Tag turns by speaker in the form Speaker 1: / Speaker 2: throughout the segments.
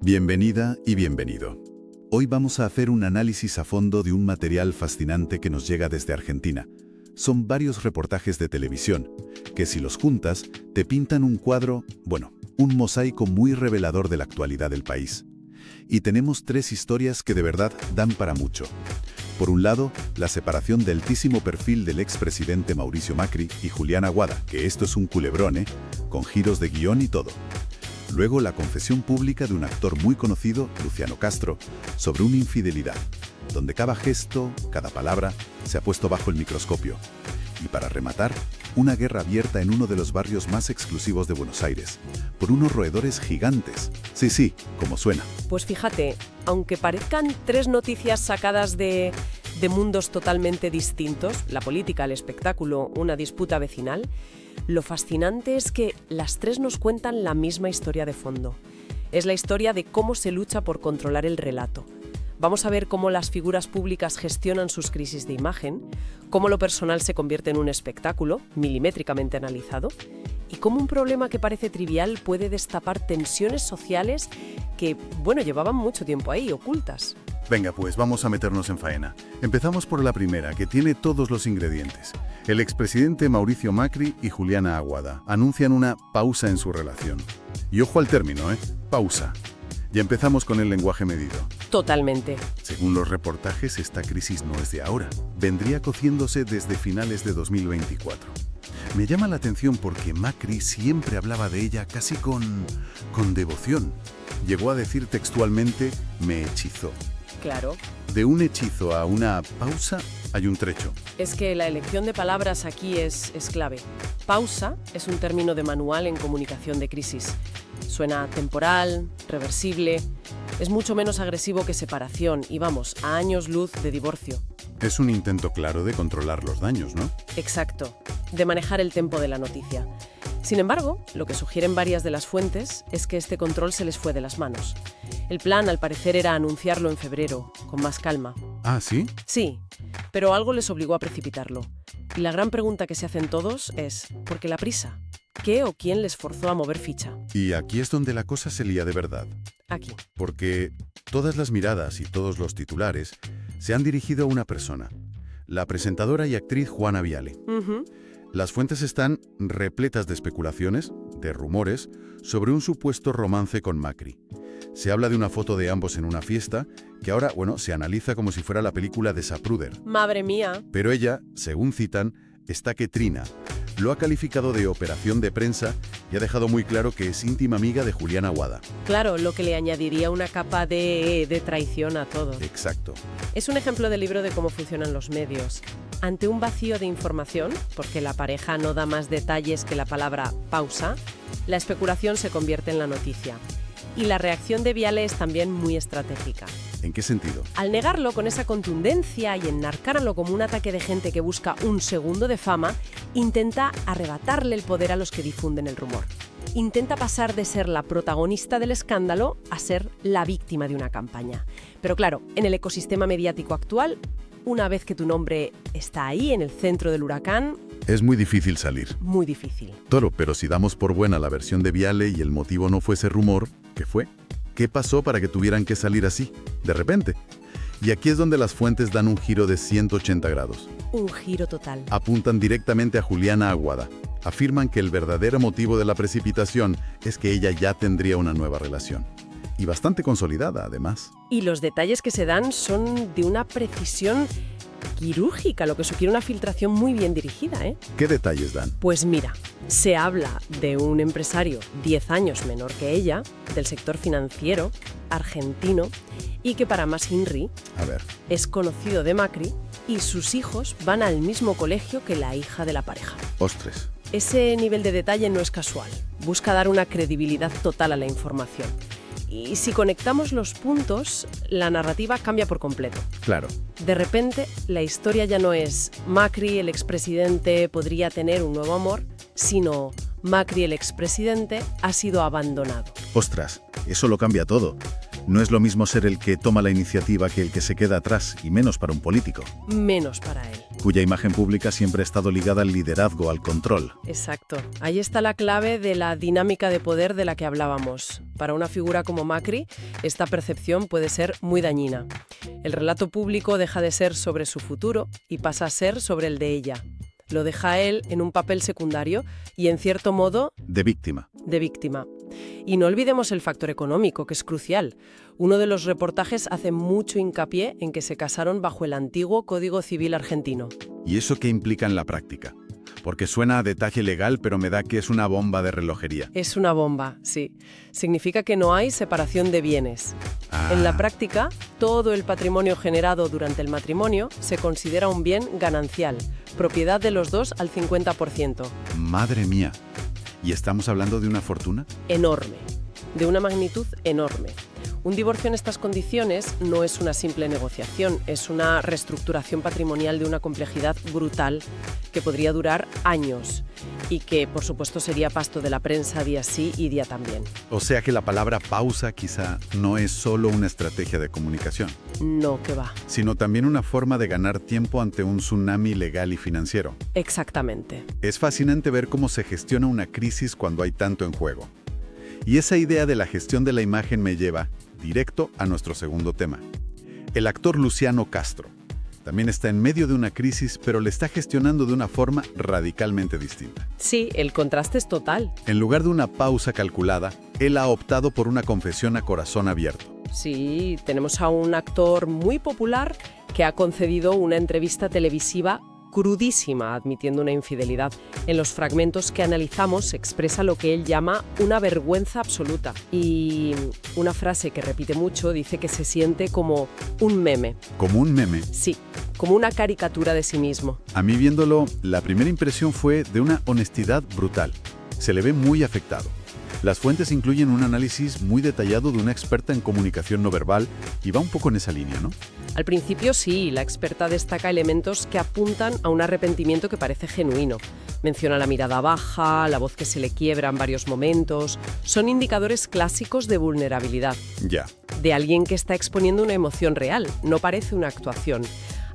Speaker 1: Bienvenida y bienvenido. Hoy vamos a hacer un análisis a fondo de un material fascinante que nos llega desde Argentina. Son varios reportajes de televisión, que si los juntas, te pintan un cuadro, un mosaico muy revelador de la actualidad del país. Y tenemos tres historias que de verdad dan para mucho. Por un lado, la separación de altísimo perfil del expresidente Mauricio Macri y Julián Aguada, que esto es un culebrón, con giros de guión y todo. Luego, la confesión pública de un actor muy conocido, Luciano Castro, sobre una infidelidad, donde cada gesto, cada palabra, se ha puesto bajo el microscopio. Y para rematar, una guerra abierta en uno de los barrios más exclusivos de Buenos Aires, por unos roedores gigantes. Sí, como suena.
Speaker 2: Pues fíjate, aunque parezcan tres noticias sacadas de mundos totalmente distintos, la política, el espectáculo, una disputa vecinal, lo fascinante es que las tres nos cuentan la misma historia de fondo. Es la historia de cómo se lucha por controlar el relato. Vamos a ver cómo las figuras públicas gestionan sus crisis de imagen, cómo lo personal se convierte en un espectáculo, milimétricamente analizado, y cómo un problema que parece trivial puede destapar tensiones sociales que, llevaban mucho tiempo ahí, ocultas.
Speaker 3: Venga, pues vamos a meternos en faena. Empezamos por la primera, que tiene todos los ingredientes. El expresidente Mauricio Macri y Juliana Aguada anuncian una pausa en su relación. Y ojo al término, pausa. Ya empezamos con el lenguaje medido.
Speaker 2: Totalmente.
Speaker 3: Según los reportajes, esta crisis no es de ahora. Vendría cociéndose desde finales de 2024. Me llama la atención porque Macri siempre hablaba de ella casi con devoción. Llegó a decir textualmente, me hechizó.
Speaker 2: Claro.
Speaker 3: De un hechizo a una pausa hay un trecho.
Speaker 2: Es que la elección de palabras aquí es clave. Pausa es un término de manual en comunicación de crisis. Suena temporal, reversible, es mucho menos agresivo que separación y a años luz de divorcio.
Speaker 3: Es un intento claro de controlar los daños, ¿no?
Speaker 2: Exacto, de manejar el tempo de la noticia. Sin embargo, lo que sugieren varias de las fuentes es que este control se les fue de las manos. El plan, al parecer, era anunciarlo en febrero, con más calma.
Speaker 3: ¿Ah, sí?
Speaker 2: Sí, pero algo les obligó a precipitarlo. Y la gran pregunta que se hacen todos es, ¿por qué la prisa? ¿Qué o quién les forzó a mover ficha?
Speaker 3: Y aquí es donde la cosa se lía de verdad.
Speaker 2: Aquí.
Speaker 3: Porque todas las miradas y todos los titulares se han dirigido a una persona, la presentadora y actriz Juana Viale. Las fuentes están repletas de especulaciones, de rumores, sobre un supuesto romance con Macri. Se habla de una foto de ambos en una fiesta, que ahora, se analiza como si fuera la película de Zapruder.
Speaker 2: ¡Madre mía!
Speaker 3: Pero ella, según citan, está que trina. Lo ha calificado de operación de prensa y ha dejado muy claro que es íntima amiga de Julián Aguada.
Speaker 2: Claro, lo que le añadiría una capa de traición a todo.
Speaker 3: Exacto.
Speaker 2: Es un ejemplo del libro de cómo funcionan los medios. Ante un vacío de información, porque la pareja no da más detalles que la palabra pausa, la especulación se convierte en la noticia. Y la reacción de Viale es también muy estratégica.
Speaker 3: ¿En qué sentido?
Speaker 2: Al negarlo con esa contundencia y enarcarlo como un ataque de gente que busca un segundo de fama, intenta arrebatarle el poder a los que difunden el rumor. Intenta pasar de ser la protagonista del escándalo a ser la víctima de una campaña. Pero claro, en el ecosistema mediático actual, una vez que tu nombre está ahí, en el centro del huracán...
Speaker 3: Es muy difícil salir.
Speaker 2: Muy difícil.
Speaker 3: Pero si damos por buena la versión de Viale y el motivo no fuese rumor, ¿qué fue? ¿Qué pasó para que tuvieran que salir así, de repente? Y aquí es donde las fuentes dan un giro de 180 grados.
Speaker 2: Un giro total.
Speaker 3: Apuntan directamente a Juliana Aguada. Afirman que el verdadero motivo de la precipitación es que ella ya tendría una nueva relación. Y bastante consolidada, además.
Speaker 2: Y los detalles que se dan son de una precisión quirúrgica, lo que sugiere una filtración muy bien dirigida, ¿eh?
Speaker 3: ¿Qué detalles dan?
Speaker 2: Pues mira, se habla de un empresario 10 años menor que ella, del sector financiero, argentino, y que para más Inri es conocido de Macri, y sus hijos van al mismo colegio que la hija de la pareja.
Speaker 3: ¡Ostres!
Speaker 2: Ese nivel de detalle no es casual, busca dar una credibilidad total a la información. Y si conectamos los puntos, la narrativa cambia por completo.
Speaker 3: Claro.
Speaker 2: De repente, la historia ya no es Macri, el expresidente, podría tener un nuevo amor, sino Macri, el expresidente, ha sido abandonado.
Speaker 3: ¡Ostras! Eso lo cambia todo. No es lo mismo ser el que toma la iniciativa que el que se queda atrás, y menos para un político.
Speaker 2: Menos para él.
Speaker 3: cuya imagen pública siempre ha estado ligada al liderazgo, al control.
Speaker 2: Exacto. Ahí está la clave de la dinámica de poder de la que hablábamos. Para una figura como Macri, esta percepción puede ser muy dañina. El relato público deja de ser sobre su futuro y pasa a ser sobre el de ella. Lo deja a él en un papel secundario y, en cierto modo,
Speaker 3: De víctima.
Speaker 2: de víctima. Y no olvidemos el factor económico, que es crucial. Uno de los reportajes hace mucho hincapié en que se casaron bajo el antiguo Código Civil argentino.
Speaker 3: ¿Y eso qué implica en la práctica? Porque suena a detalle legal, pero me da que es una bomba de relojería.
Speaker 2: Es una bomba, sí. Significa que no hay separación de bienes. En la práctica, todo el patrimonio generado durante el matrimonio se considera un bien ganancial, propiedad de los dos al 50%.
Speaker 3: Madre mía. ¿Y estamos hablando de una fortuna?
Speaker 2: Enorme, de una magnitud enorme. Un divorcio en estas condiciones no es una simple negociación, es una reestructuración patrimonial de una complejidad brutal que podría durar años y que, por supuesto, sería pasto de la prensa día sí y día también.
Speaker 3: O sea que la palabra pausa quizá no es solo una estrategia de comunicación,
Speaker 2: No, que va.
Speaker 3: sino también una forma de ganar tiempo ante un tsunami legal y financiero.
Speaker 2: Exactamente.
Speaker 3: Es fascinante ver cómo se gestiona una crisis cuando hay tanto en juego. Y esa idea de la gestión de la imagen me lleva directo a nuestro segundo tema. El actor Luciano Castro también está en medio de una crisis, pero le está gestionando de una forma radicalmente distinta.
Speaker 2: Sí, el contraste es total.
Speaker 3: En lugar de una pausa calculada, él ha optado por una confesión a corazón abierto.
Speaker 2: Sí, tenemos a un actor muy popular que ha concedido una entrevista televisiva crudísima, admitiendo una infidelidad. En los fragmentos que analizamos expresa lo que él llama una vergüenza absoluta. Y una frase que repite mucho dice que se siente como un meme.
Speaker 3: Como un meme.
Speaker 2: Sí, como una caricatura de sí mismo.
Speaker 3: A mí viéndolo, la primera impresión fue de una honestidad brutal. Se le ve muy afectado. Las fuentes incluyen un análisis muy detallado de una experta en comunicación no verbal y va un poco en esa línea, ¿no?
Speaker 2: Al principio sí, la experta destaca elementos que apuntan a un arrepentimiento que parece genuino. Menciona la mirada baja, la voz que se le quiebra en varios momentos. Son indicadores clásicos de vulnerabilidad.
Speaker 3: Ya.
Speaker 2: De alguien que está exponiendo una emoción real, no parece una actuación.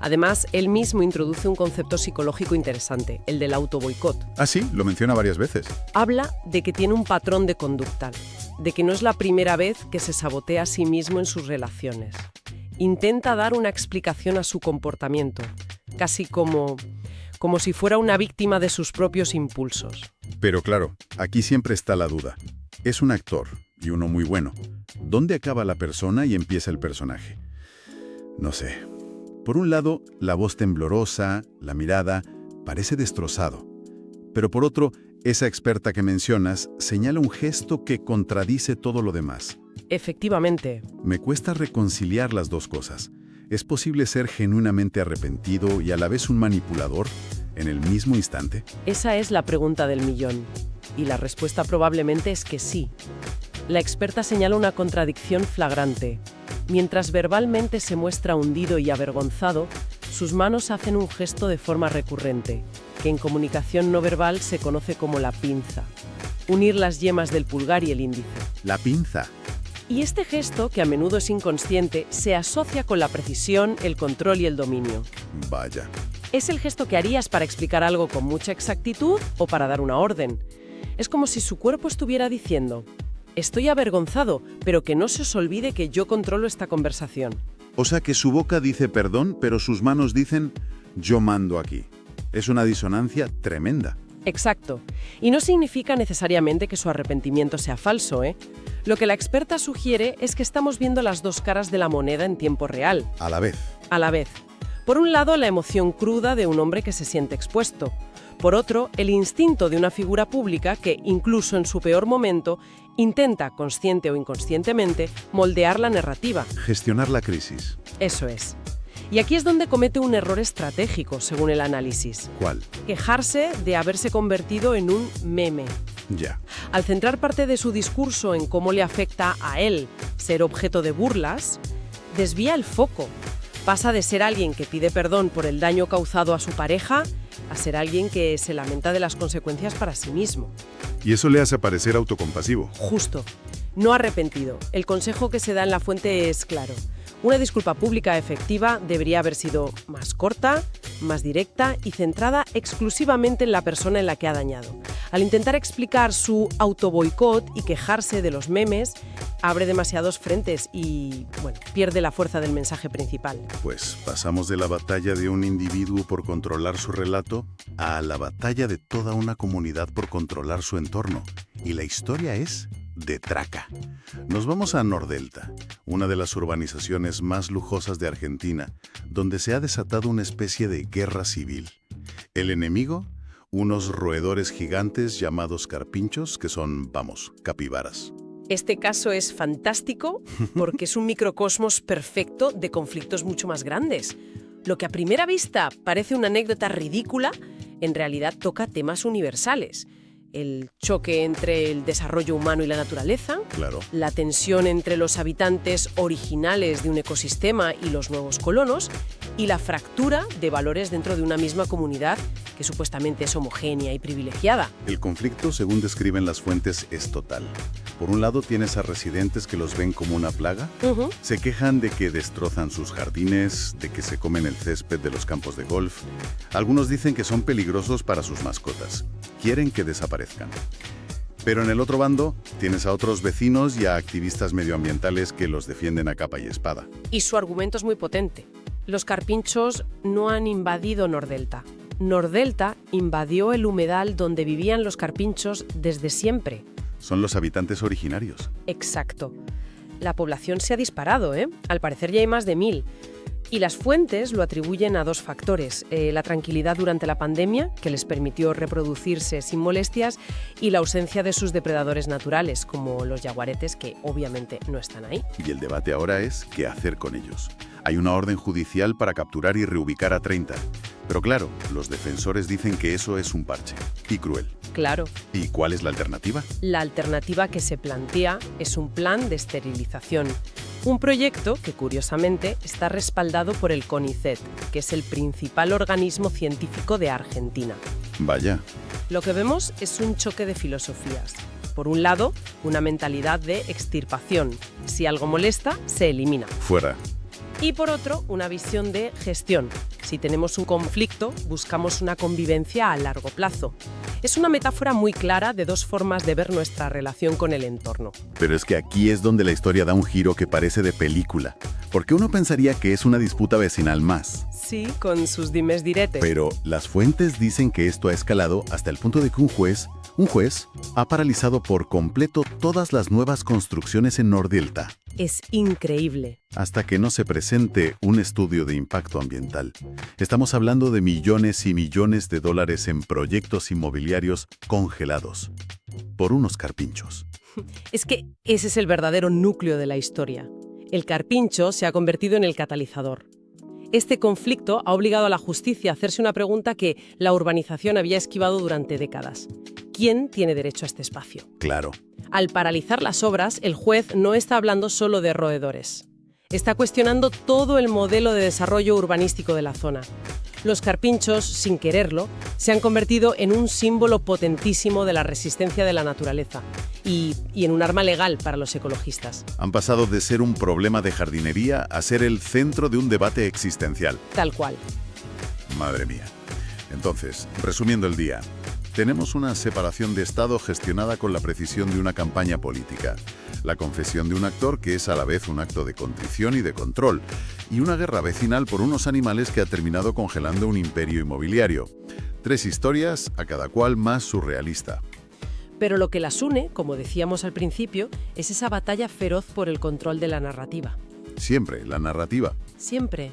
Speaker 2: Además, él mismo introduce un concepto psicológico interesante, el del autoboicot.
Speaker 3: Ah, sí, lo menciona varias veces.
Speaker 2: Habla de que tiene un patrón de conducta, de que no es la primera vez que se sabotea a sí mismo en sus relaciones. Intenta dar una explicación a su comportamiento, casi como si fuera una víctima de sus propios impulsos.
Speaker 3: Pero claro, aquí siempre está la duda. Es un actor, y uno muy bueno. ¿Dónde acaba la persona y empieza el personaje? No sé. Por un lado, la voz temblorosa, la mirada, parece destrozado. Pero por otro, esa experta que mencionas señala un gesto que contradice todo lo demás.
Speaker 2: Efectivamente.
Speaker 3: Me cuesta reconciliar las dos cosas. ¿Es posible ser genuinamente arrepentido y a la vez un manipulador en el mismo instante?
Speaker 2: Esa es la pregunta del millón. Y la respuesta probablemente es que sí. La experta señala una contradicción flagrante. Mientras verbalmente se muestra hundido y avergonzado, sus manos hacen un gesto de forma recurrente, que en comunicación no verbal se conoce como la pinza. Unir las yemas del pulgar y el índice.
Speaker 3: La pinza.
Speaker 2: Y este gesto, que a menudo es inconsciente, se asocia con la precisión, el control y el dominio.
Speaker 3: Vaya.
Speaker 2: Es el gesto que harías para explicar algo con mucha exactitud o para dar una orden. Es como si su cuerpo estuviera diciendo: estoy avergonzado, pero que no se os olvide que yo controlo esta conversación.
Speaker 3: O sea que su boca dice perdón, pero sus manos dicen yo mando aquí. Es una disonancia tremenda.
Speaker 2: Exacto. Y no significa necesariamente que su arrepentimiento sea falso, ¿eh? Lo que la experta sugiere es que estamos viendo las dos caras de la moneda en tiempo real.
Speaker 3: A la vez.
Speaker 2: A la vez. Por un lado, la emoción cruda de un hombre que se siente expuesto. Por otro, el instinto de una figura pública que, incluso en su peor momento, intenta, consciente o inconscientemente, moldear la narrativa.
Speaker 3: Gestionar la crisis.
Speaker 2: Eso es. Y aquí es donde comete un error estratégico, según el análisis.
Speaker 3: ¿Cuál?
Speaker 2: Quejarse de haberse convertido en un meme.
Speaker 3: Ya.
Speaker 2: Al centrar parte de su discurso en cómo le afecta a él ser objeto de burlas, desvía el foco. Pasa de ser alguien que pide perdón por el daño causado a su pareja a ser alguien que se lamenta de las consecuencias para sí mismo.
Speaker 3: Y eso le hace parecer autocompasivo.
Speaker 2: Justo. No arrepentido. El consejo que se da en la fuente es claro. Una disculpa pública efectiva debería haber sido más corta, más directa y centrada exclusivamente en la persona en la que ha dañado. Al intentar explicar su autoboicot y quejarse de los memes, abre demasiados frentes y, bueno, pierde la fuerza del mensaje principal.
Speaker 3: Pues pasamos de la batalla de un individuo por controlar su relato a la batalla de toda una comunidad por controlar su entorno. Y la historia es de traca. Nos vamos a Nordelta, una de las urbanizaciones más lujosas de Argentina, donde se ha desatado una especie de guerra civil. El enemigo, unos roedores gigantes llamados carpinchos, que son, capibaras.
Speaker 2: Este caso es fantástico porque es un microcosmos perfecto de conflictos mucho más grandes. Lo que a primera vista parece una anécdota ridícula, en realidad toca temas universales. El choque entre el desarrollo humano y la naturaleza,
Speaker 3: Claro.
Speaker 2: la tensión entre los habitantes originales de un ecosistema y los nuevos colonos, y la fractura de valores dentro de una misma comunidad que supuestamente es homogénea y privilegiada.
Speaker 3: El conflicto, según describen las fuentes, es total. Por un lado tienes a residentes que los ven como una plaga. Se quejan de que destrozan sus jardines, de que se comen el césped de los campos de golf. Algunos dicen que son peligrosos para sus mascotas. Quieren que desaparezcan. Pero en el otro bando tienes a otros vecinos y a activistas medioambientales que los defienden a capa y espada.
Speaker 2: Y su argumento es muy potente. Los carpinchos no han invadido Nordelta. Nordelta invadió el humedal donde vivían los carpinchos desde siempre.
Speaker 3: Son los habitantes originarios.
Speaker 2: Exacto. La población se ha disparado, ¿eh? Al parecer ya hay más de 1000. Y las fuentes lo atribuyen a dos factores. La tranquilidad durante la pandemia, que les permitió reproducirse sin molestias, y la ausencia de sus depredadores naturales, como los jaguaretes, que obviamente no están ahí.
Speaker 3: Y el debate ahora es qué hacer con ellos. Hay una orden judicial para capturar y reubicar a 30. Pero claro, los defensores dicen que eso es un parche. Y cruel.
Speaker 2: Claro.
Speaker 3: ¿Y cuál es la alternativa?
Speaker 2: La alternativa que se plantea es un plan de esterilización. Un proyecto que, curiosamente, está respaldado por el CONICET, que es el principal organismo científico de Argentina.
Speaker 3: Vaya.
Speaker 2: Lo que vemos es un choque de filosofías. Por un lado, una mentalidad de extirpación. Si algo molesta, se elimina.
Speaker 3: Fuera.
Speaker 2: Y por otro, una visión de gestión. Si tenemos un conflicto, buscamos una convivencia a largo plazo. Es una metáfora muy clara de dos formas de ver nuestra relación con el entorno.
Speaker 3: Pero es que aquí es donde la historia da un giro que parece de película. Porque uno pensaría que es una disputa vecinal más.
Speaker 2: Sí, con sus dimes diretes.
Speaker 3: Pero las fuentes dicen que esto ha escalado hasta el punto de que un juez ha paralizado por completo todas las nuevas construcciones en Nordelta.
Speaker 2: Es increíble.
Speaker 3: Hasta que no se presente un estudio de impacto ambiental. Estamos hablando de millones y millones de dólares en proyectos inmobiliarios congelados por unos carpinchos.
Speaker 2: Es que ese es el verdadero núcleo de la historia. El carpincho se ha convertido en el catalizador. Este conflicto ha obligado a la justicia a hacerse una pregunta que la urbanización había esquivado durante décadas. ¿Quién tiene derecho a este espacio?
Speaker 3: Claro.
Speaker 2: Al paralizar las obras, el juez no está hablando solo de roedores. Está cuestionando todo el modelo de desarrollo urbanístico de la zona. Los carpinchos, sin quererlo, se han convertido en un símbolo potentísimo de la resistencia de la naturaleza y en un arma legal para los ecologistas.
Speaker 3: Han pasado de ser un problema de jardinería a ser el centro de un debate existencial.
Speaker 2: Tal cual.
Speaker 3: Madre mía. Entonces, resumiendo el día, tenemos una separación de Estado gestionada con la precisión de una campaña política, la confesión de un actor que es a la vez un acto de contrición y de control, y una guerra vecinal por unos animales que ha terminado congelando un imperio inmobiliario. 3 historias, a cada cual más surrealista.
Speaker 2: Pero lo que las une, como decíamos al principio, es esa batalla feroz por el control de la narrativa.
Speaker 3: Siempre, la narrativa.
Speaker 2: Siempre.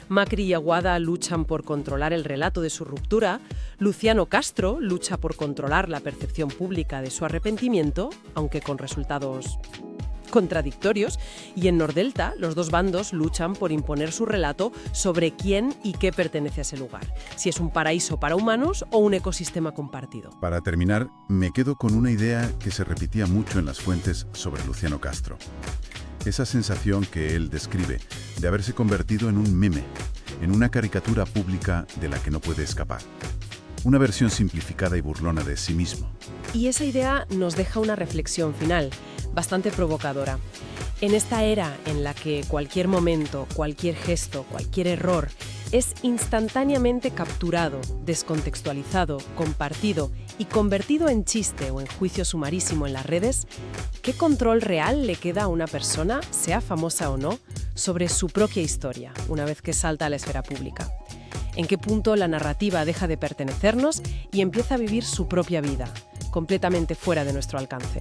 Speaker 2: Macri y Aguada luchan por controlar el relato de su ruptura, Luciano Castro lucha por controlar la percepción pública de su arrepentimiento, aunque con resultados contradictorios, y en Nordelta los dos bandos luchan por imponer su relato sobre quién y qué pertenece a ese lugar, si es un paraíso para humanos o un ecosistema compartido.
Speaker 3: Para terminar, me quedo con una idea que se repetía mucho en las fuentes sobre Luciano Castro. Esa sensación que él describe de haberse convertido en un meme, en una caricatura pública de la que no puede escapar. Una versión simplificada y burlona de sí mismo.
Speaker 2: Y esa idea nos deja una reflexión final, bastante provocadora. En esta era en la que cualquier momento, cualquier gesto, cualquier error es instantáneamente capturado, descontextualizado, compartido y convertido en chiste o en juicio sumarísimo en las redes, ¿qué control real le queda a una persona, sea famosa o no, sobre su propia historia, una vez que salta a la esfera pública? ¿En qué punto la narrativa deja de pertenecernos y empieza a vivir su propia vida, completamente fuera de nuestro alcance?